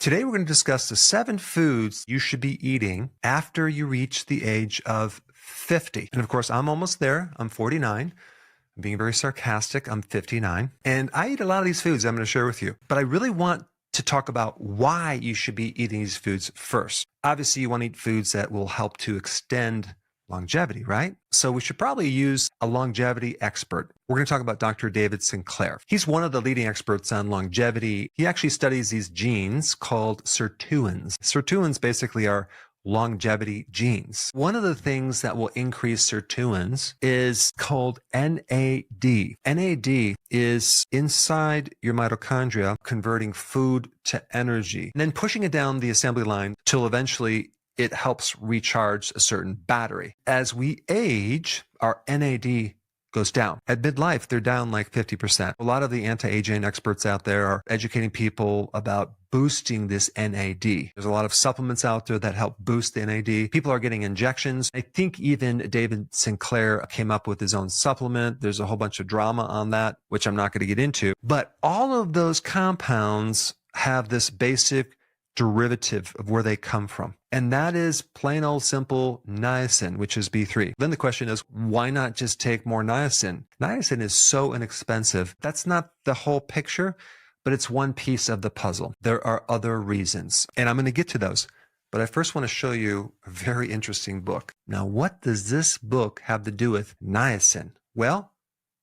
Today we're going to discuss the 7 foods you should be eating after you reach the age of 50. And of course, I'm almost there. I'm 49. I'm being very sarcastic. I'm 59. And I eat a lot of these foods I'm going to share with you. But I really want to talk about why you should be eating these foods first. Obviously, you want to eat foods that will help to extend longevity, right? So we should probably use a longevity expert. We're going to talk about Dr. David Sinclair. He's one of the leading experts on longevity. He actually studies these genes called sirtuins. Sirtuins basically are longevity genes. One of the things that will increase sirtuins is called NAD. NAD is inside your mitochondria converting food to energy and then pushing it down the assembly line till eventually it helps recharge a certain battery. As we age, our NAD goes down. At midlife, they're down like 50%. A lot of the anti-aging experts out there are educating people about boosting this NAD. There's a lot of supplements out there that help boost the NAD. People are getting injections. I think even David Sinclair came up with his own supplement. There's a whole bunch of drama on that, which I'm not going to get into. But all of those compounds have this basic derivative of where they come from. And that is plain old simple niacin, which is B3. Then the question is, why not just take more niacin? Niacin is so inexpensive. That's not the whole picture, but it's one piece of the puzzle. There are other reasons, and I'm going to get to those. But I first want to show you a very interesting book. Now, what does this book have to do with niacin? Well,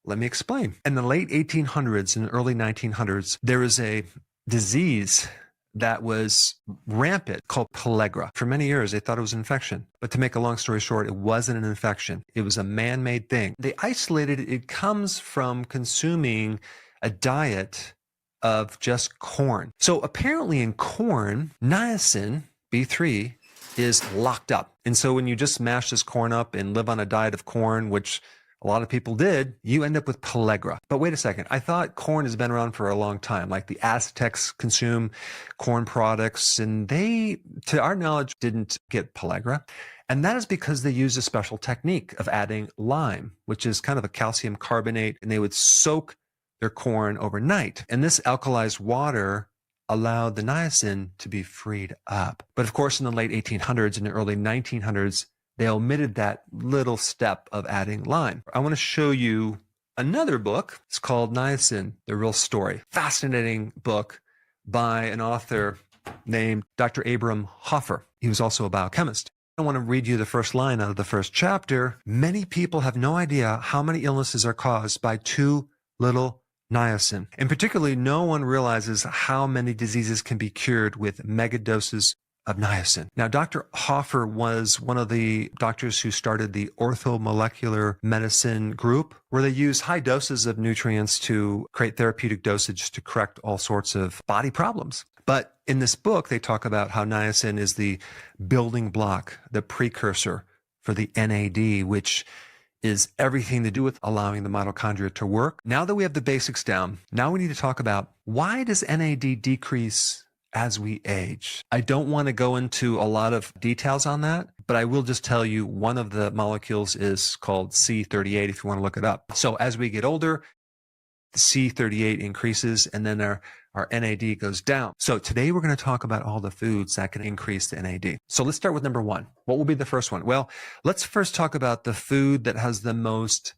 let me explain. In the late 1800s and early 1900s, there was a disease that was rampant called pellagra. For many years, they thought it was an infection. But to make a long story short, it wasn't an infection. It was a man-made thing. They isolated it. It comes from consuming a diet of just corn. So apparently in corn, niacin, B3, is locked up. And so when you just mash this corn up and live on a diet of corn, which a lot of people did, you end up with pellagra. But wait a second. I thought corn has been around for a long time. Like the Aztecs consume corn products and they, to our knowledge, didn't get pellagra. And that is because they used a special technique of adding lime, which is kind of a calcium carbonate, and they would soak their corn overnight. And this alkalized water allowed the niacin to be freed up. But of course, in the late 1800s and the early 1900s, they omitted that little step of adding lime. I want to show you another book. It's called Niacin, The Real Story. Fascinating book by an author named Dr. Abraham Hoffer. He was also a biochemist. I want to read you the first line out of the first chapter. Many people have no idea how many illnesses are caused by too little niacin. And particularly, no one realizes how many diseases can be cured with mega doses of niacin. Now, Dr. Hoffer was one of the doctors who started the orthomolecular medicine group, where they use high doses of nutrients to create therapeutic dosage to correct all sorts of body problems. But in this book, they talk about how niacin is the building block, the precursor for the NAD, which is everything to do with allowing the mitochondria to work. Now that we have the basics down, now we need to talk about, why does NAD decrease as we age? I don't want to go into a lot of details on that, but I will just tell you one of the molecules is called C38 if you want to look it up. So as we get older, the C38 increases and then our NAD goes down. So today we're going to talk about all the foods that can increase the NAD. So let's start with number 1. What will be the first one? Well, let's first talk about the food that has the most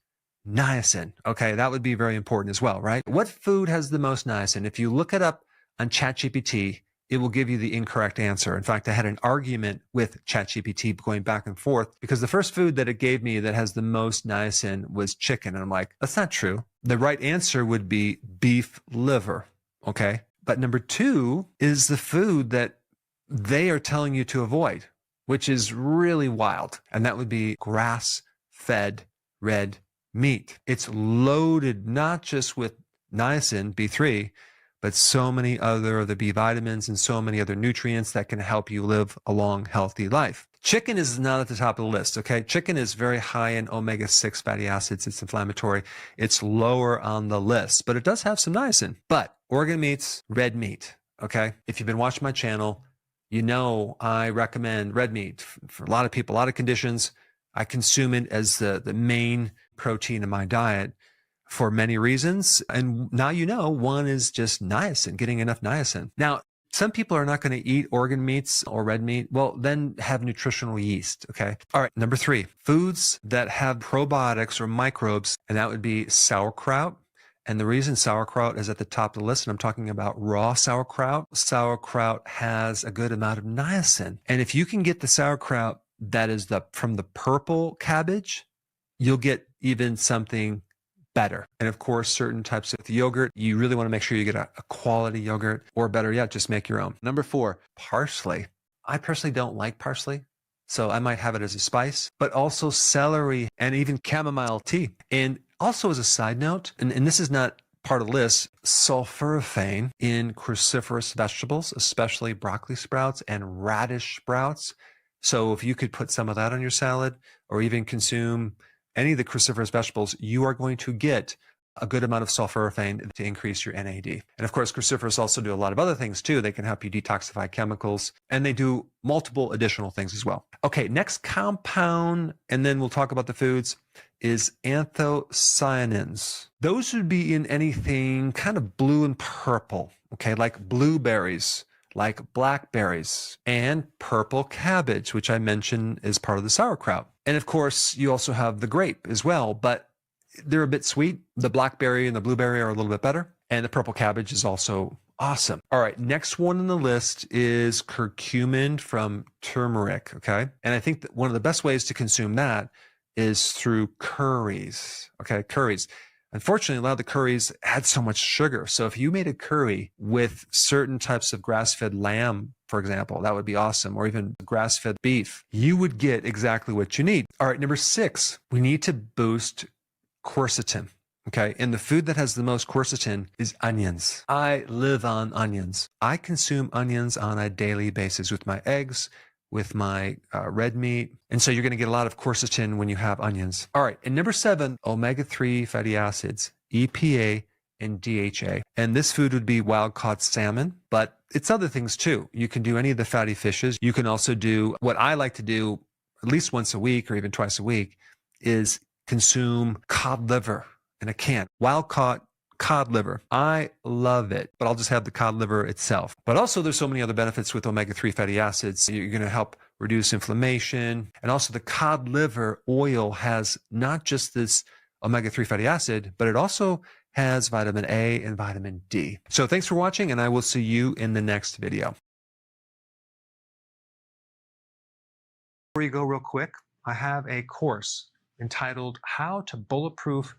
niacin. Okay, that would be very important as well, right? What food has the most niacin? If you look it up on ChatGPT, it will give you the incorrect answer. In fact, I had an argument with ChatGPT going back and forth because the first food that it gave me that has the most niacin was chicken. And I'm like, that's not true. The right answer would be beef liver. Okay. But number 2 is the food that they are telling you to avoid, which is really wild. And that would be grass-fed red meat. It's loaded not just with niacin, B3, but so many other of the B vitamins and so many other nutrients that can help you live a long, healthy life. Chicken is not at the top of the list, okay? Chicken is very high in omega-6 fatty acids. It's inflammatory. It's lower on the list, but it does have some niacin. But organ meats, red meat, okay? If you've been watching my channel, you know I recommend red meat for a lot of people, a lot of conditions. I consume it as the main protein in my diet for many reasons. And now you know one is just niacin, getting enough niacin. Now, Some people are not going to eat organ meats or red meat. Well, then have nutritional yeast, okay? All right, number 3, foods that have probiotics or microbes, and that would be sauerkraut. And the reason sauerkraut is at the top of the list, and I'm talking about raw sauerkraut. Sauerkraut has a good amount of niacin. And if you can get the sauerkraut that is from the purple cabbage, you'll get even something better. And of course, certain types of yogurt, you really want to make sure you get a quality yogurt, or better yet, just make your own. Number 4, parsley. I personally don't like parsley, so I might have it as a spice, but also celery and even chamomile tea. And also as a side note, and this is not part of the list, sulforaphane in cruciferous vegetables, especially broccoli sprouts and radish sprouts. So if you could put some of that on your salad, or even consume any of the cruciferous vegetables, you are going to get a good amount of sulforaphane to increase your NAD. And of course, cruciferous also do a lot of other things too. They can help you detoxify chemicals, and they do multiple additional things as well. Okay, next compound, and then we'll talk about the foods, is anthocyanins. Those would be in anything kind of blue and purple, okay, like blueberries, like blackberries, and purple cabbage, which I mentioned is part of the sauerkraut. And of course, you also have the grape as well, but they're a bit sweet. The blackberry and the blueberry are a little bit better, and the purple cabbage is also awesome. All right, next one on the list is curcumin from turmeric, okay? And I think that one of the best ways to consume that is through curries, okay? Curries. Unfortunately, a lot of the curries add so much sugar. So if you made a curry with certain types of grass-fed lamb, for example, that would be awesome, or even grass-fed beef, you would get exactly what you need. All right, number 6, we need to boost quercetin, okay? And the food that has the most quercetin is onions. I live on onions. I consume onions on a daily basis with my eggs, with my red meat. And so you're going to get a lot of quercetin when you have onions. All right, and number 7, omega-3 fatty acids, EPA and DHA. And this food would be wild-caught salmon, but it's other things too. You can do any of the fatty fishes. You can also do, what I like to do at least once a week or even twice a week, is consume cod liver in a can. Wild-caught cod liver. I love it, but I'll just have the cod liver itself. But also there's so many other benefits with omega-3 fatty acids. You're going to help reduce inflammation. And also the cod liver oil has not just this omega-3 fatty acid, but it also has vitamin A and vitamin D. So thanks for watching, and I will see you in the next video. Before you go real quick, I have a course entitled How to Bulletproof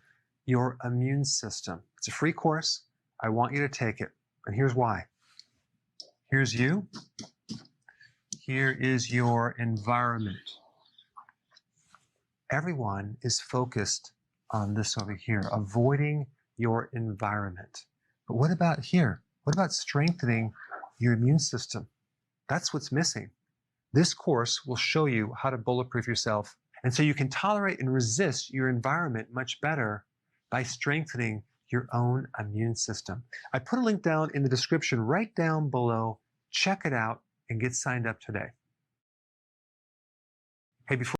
Your Immune System. It's a free course. I want you to take it. And here's why. Here's you. Here is your environment. Everyone is focused on this over here, avoiding your environment. But what about here? What about strengthening your immune system? That's what's missing. This course will show you how to bulletproof yourself, and so you can tolerate and resist your environment much better by strengthening your own immune system. I put a link down in the description right down below. Check it out and get signed up today. Hey, before